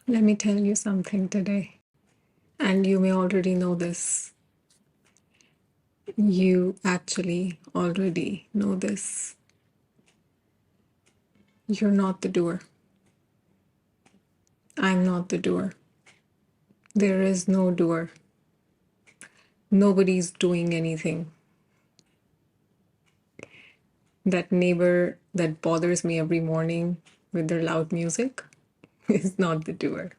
Let me tell you something today, and you may already know this. You actually already know this. You're not the doer. I'm not the doer. There is no doer. Nobody's doing anything. That neighbor that bothers me every morning with their loud music is not the doer.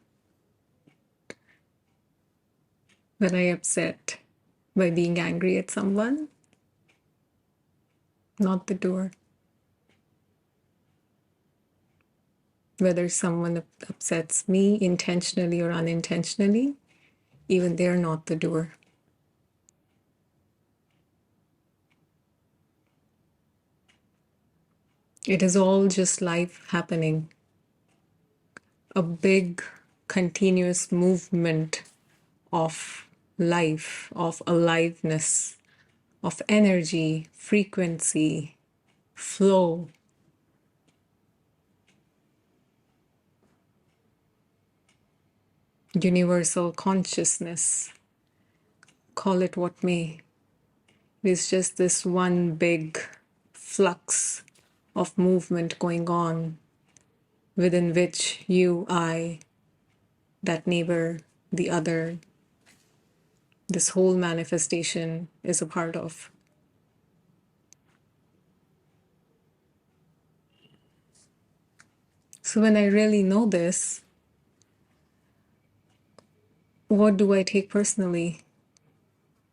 When I upset by being angry at someone, not the doer. Whether someone upsets me intentionally or unintentionally, even they're not the doer. It is all just life happening. A big, continuous movement of life, of aliveness, of energy, frequency, flow. Universal consciousness. Call it what may. It's just this one big flux of movement going on within which you, I, that neighbor, the other, this whole manifestation is a part of. So when I really know this, what do I take personally?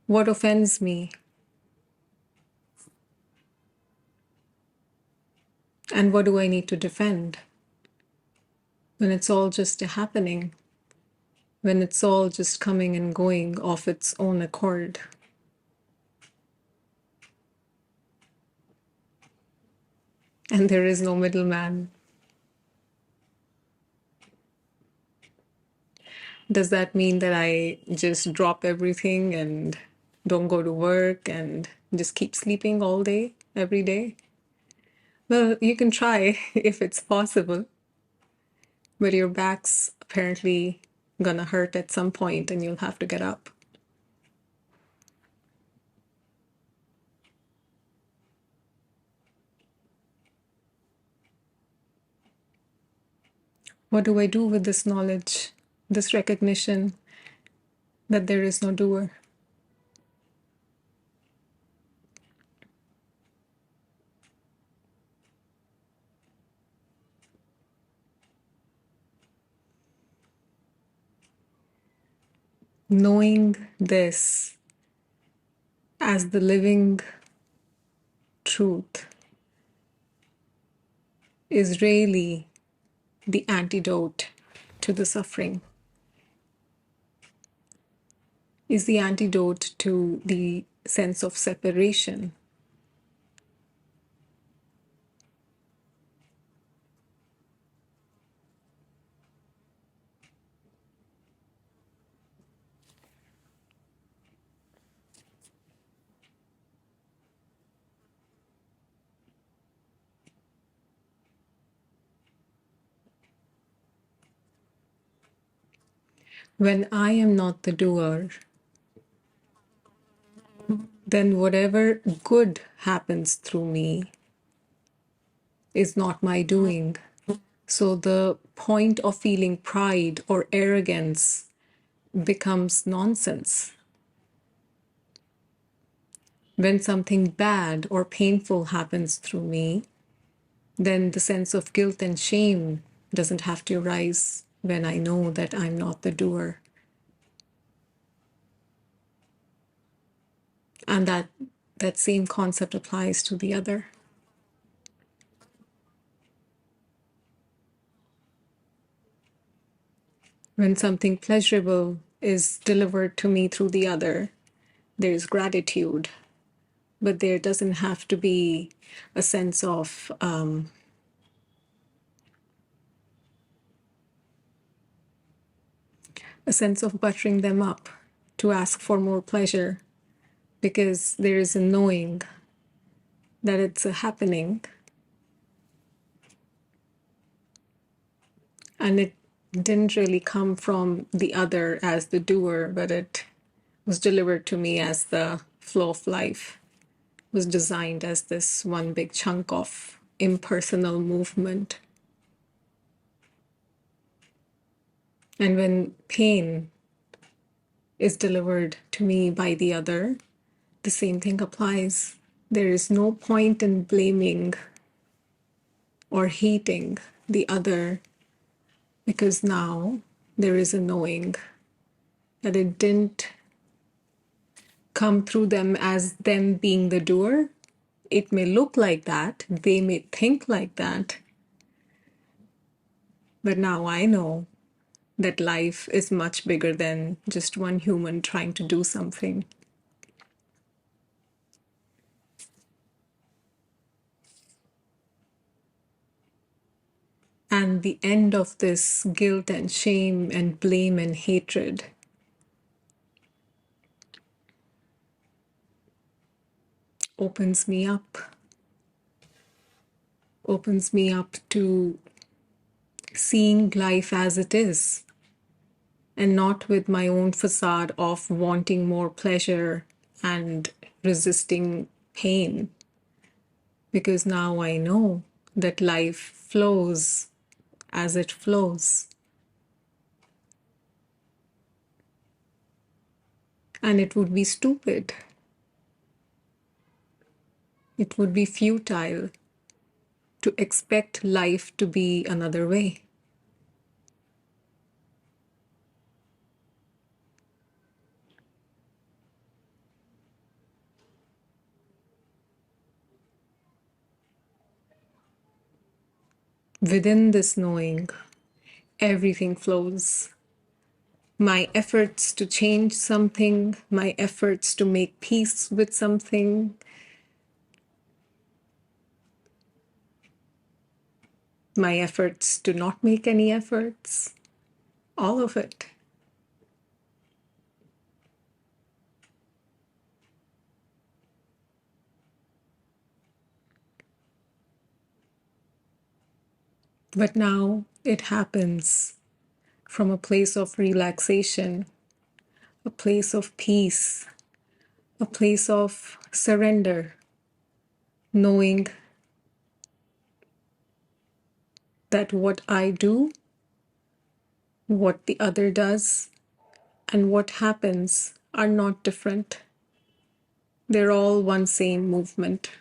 What offends me? And what do I need to defend? When it's all just a happening, when it's all just coming and going of its own accord. And there is no middleman. Does that mean that I just drop everything and don't go to work and just keep sleeping all day, every day? Well, you can try if it's possible, but your back's apparently gonna hurt at some point and you'll have to get up. What do I do with this knowledge, this recognition that there is no doer? Knowing this as the living truth is really the antidote to the suffering, is the antidote to the sense of separation. When I am not the doer, then whatever good happens through me is not my doing. So the point of feeling pride or arrogance becomes nonsense. When something bad or painful happens through me, then the sense of guilt and shame doesn't have to arise when I know that I'm not the doer. And that same concept applies to the other. When something pleasurable is delivered to me through the other, there's gratitude, but there doesn't have to be a sense of buttering them up to ask for more pleasure, because there is a knowing that it's a happening, and didn't really come from the other as the doer, but it was delivered to me as the flow of life, was designed as this one big chunk of impersonal movement. And when pain is delivered to me by the other, the same thing applies. There is no point in blaming or hating the other, because now there is a knowing that it didn't come through them as them being the doer. It may look like that, they may think like that, but now I know that life is much bigger than just one human trying to do something. And the end of this guilt and shame and blame and hatred opens me up to seeing life as it is, and not with my own facade of wanting more pleasure and resisting pain. Because now I know that life flows as it flows. And it would be stupid. It would be futile to expect life to be another way. Within this knowing, everything flows. My efforts to change something, my efforts to make peace with something, my efforts to not make any efforts, all of it. But now it happens from a place of relaxation, a place of peace, a place of surrender, knowing that what I do, what the other does, and what happens are not different. They're all one same movement.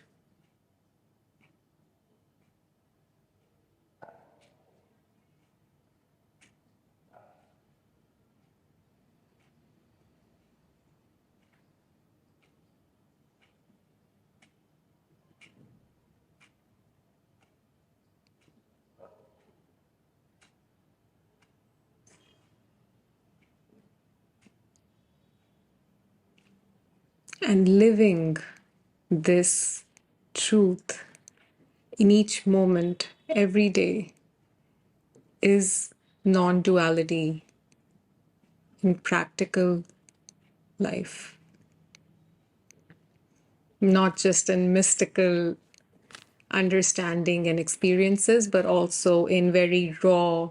And living this truth in each moment, every day, is non-duality in practical life, not just in mystical understanding and experiences, but also in very raw,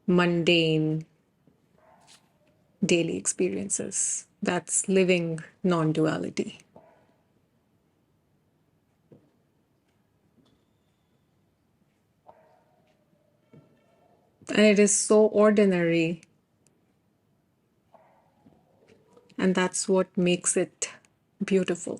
mundane daily experiences. That's living non-duality. And it is so ordinary. And that's what makes it beautiful.